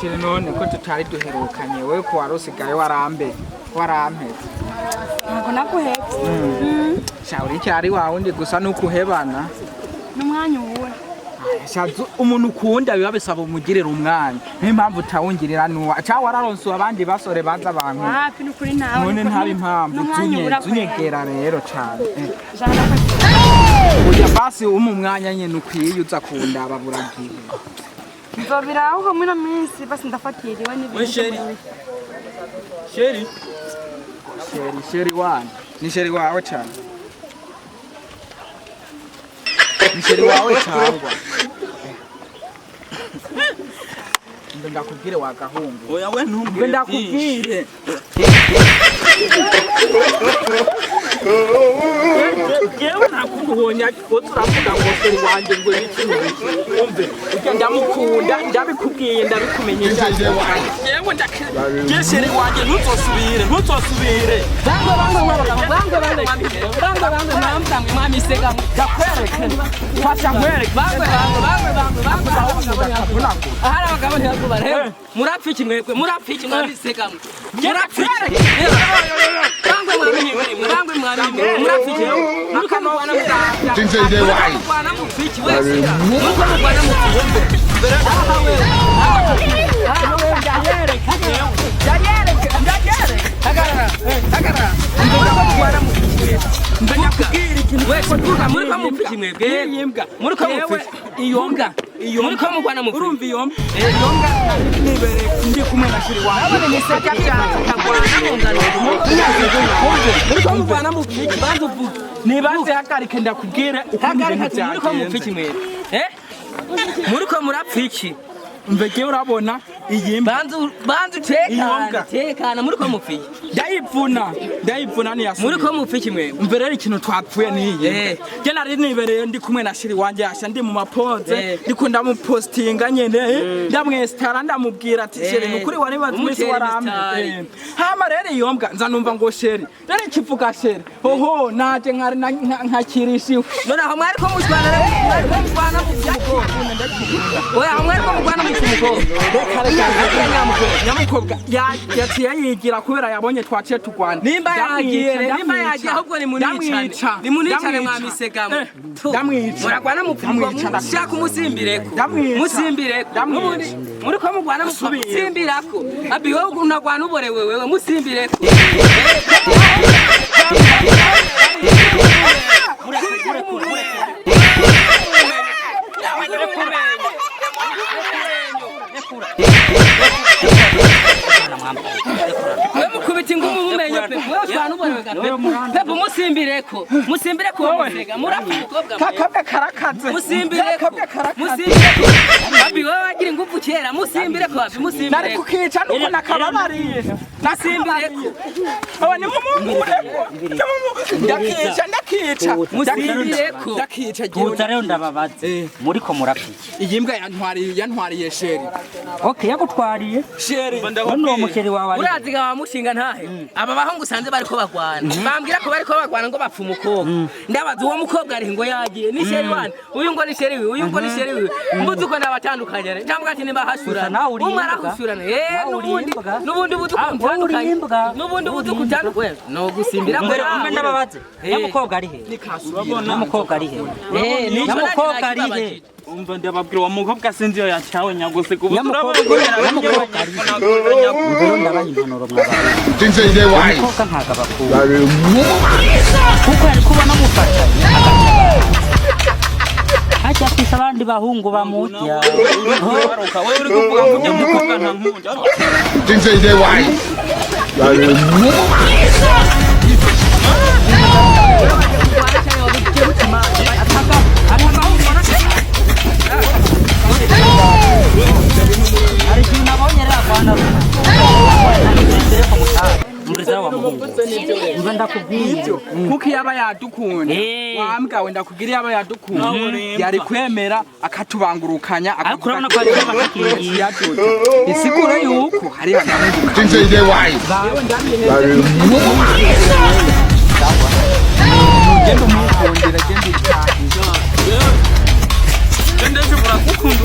Sheri none ko tutari duherukanye wewe ko warusigaye warampe. Ntabwo nakuhetse. Shauri cyari wawe ndi gusa nukuhebana. N'umwanya ubura. Shazu umuntu ukunda biba bisaba umugirira umwanya. Niyo mpamvu utawungirira nuwa. Cha wararonse abandi basore baza abantu. Hafi n'ukuri nawe. None ntabi impamvu tunyegera rero cyane. Uya basi umwanya nyene ukwiye uza kunda ababuragiye. Nzobiraho hamwe na minsi basi ndafatiriwe n'ibintu. Sheri wana. Ni sheri wawe cyane. Ni sheri wawe cyangwa. Ndakubwire wagahungu. Oya we ntumbwire. Ndakubwire. Yewe nakuhonya uturavuga ngo sheri wanje ngo ikintu umve. Ugenda mukunda ndabikubwiye ndabikumenyesha. Yewe ndakije sheri wanje ntuzosubire. Bangwe mwamtamwe mwamisega gakwereke. Fasha nkwereke. Bangwe. Ahari abagabo ntibakubare. Murapfiki mwebwe mwamisega. Murapfiki. Bangwe mwamenye murapfiki. Mukanobana mutanga. Tinze wai. Mukwana mupfiki wese. Mukwana mupfiki. Mbege urabona iyi banzu tekana muri ko mupfiki ndayipfuna ni yasubira muri ko mupfiki mwe mbere ari ikintu twapfuye niye je nari nibereye ndi kumwe na shiri wanje yasha ndi mu mapoze ndikunda mu postinga nyene ndamwestara ndamubwira ati sheri nukuri wari bazimisi waramye hama rero iyo mbwa nza numva ngo sheri rero kivuga sheri hoho naje nkari nkakirishiwe none aho mwari ko mushwana oya mwari ko mugwana nyamukobwa yaciye yigira kubera yabonye twaciye tugwana nimba yagiye ahubwo ni municane mwamisegamo muragwana mupfuko shaka umusimbireko muri ko mugwana musimbirako abi wowe unagwana uborewe wewe musimbireko mukubita ingumu mumenyo pe mwana ubone pepo musimbireko musega murapfukobwa kakabwe karakaze musimbireko abi wowe wagira ingufu kera musimbireko abi musimbireko nari kukica nuko nakababariye nasimbireko aba ni mumungureko ndakica musimbireko kuza rero ndababaze muri ko murapfiki iyi mbwa yantwariye sheri okay yagutwariye sheri uno mukeri wawe uraziga wamushinga ntahe aba bahungu sanze bariko bagwana bambwira ko bariko bagwana ngo bapfa umukobwa ndabaza uwo mukobwa ari ngo yagiye ni sheri wane uyu ngo ni sheri uyu ngo ni sheri mbuzi ko ndabatandukanye cyangwa ati nimba hashurana umwe arahushurana nubundi budukutandukanye nubundi budukutandukanye no gusimbira mbere umwe ndababaze nyamukobwa ari he nyamukobwa ari he nyamukobwa ari he umva ndababwira wa mukobwa sinzi yo yacawe nyagose kubu nyamukobwa ari he mbere ndabaye impanuro mwabana tinze wai mukobwa ntaga bakuru kuko yari kubona mufasha hacha kisa abandi bahungu bamujya baruka wewe uri kuvuga ngo ujya mukobwa nta nkunda tinze wai kuko yaba yadukunda wambwa wenda kugira yaba yadukunda yari kwemera akatubangurukanya akurana ko ari bakakiriye isigura yuko hari banamuduka tinze wai genda umukundira genda itahi genda je burakukunda